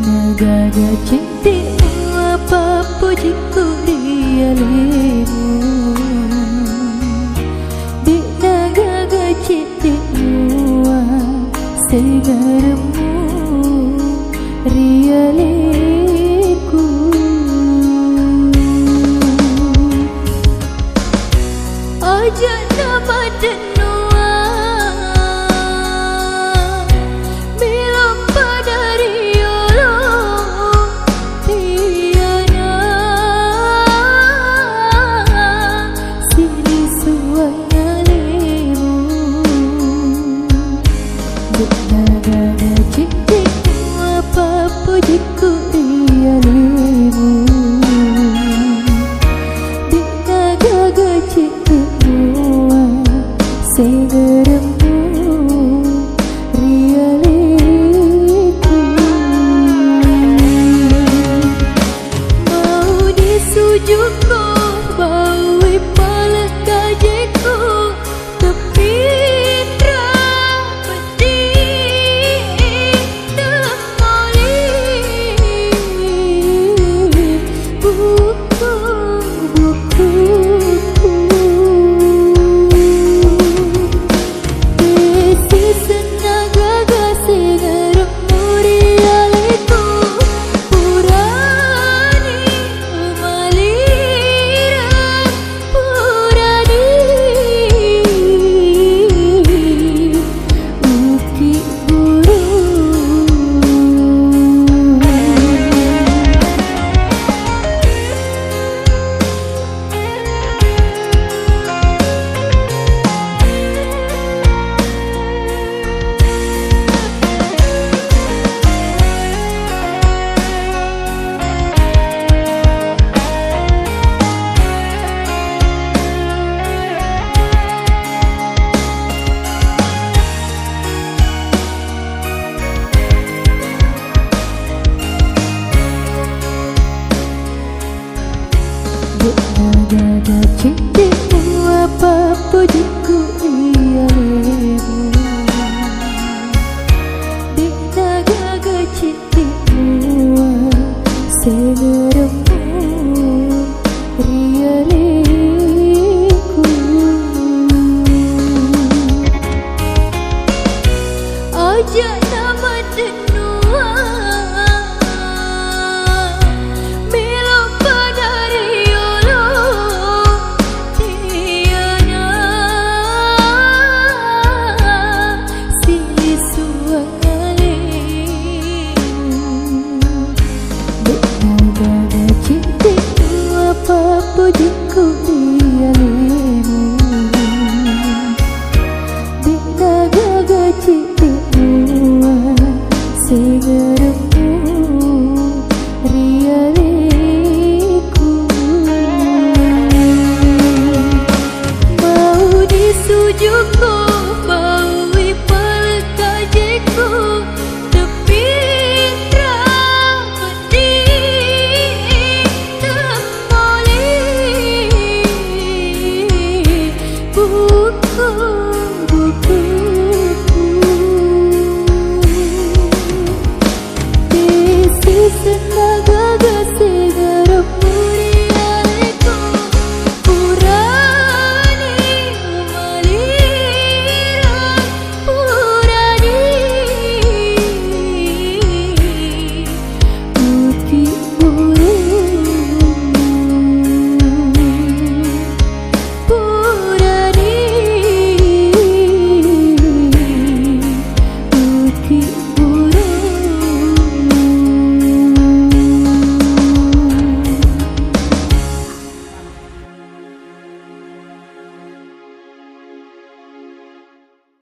Nagaga cintamu apa pujiku dia lemu. Di nagaga cintamu segarmu ria leku. Aja nama denua nagaga cintamu apa pujiku dia lemu. Di nagaga cintamu segarmu ria leku. Mau disujuku bau pala kajeku tapi nagaga cintamu apa pujiku dia lemu. Di nagaga cintamu segarmu ria leku. Aja nama denua pujiku dia lemu. Di nagaga cintamu segarmu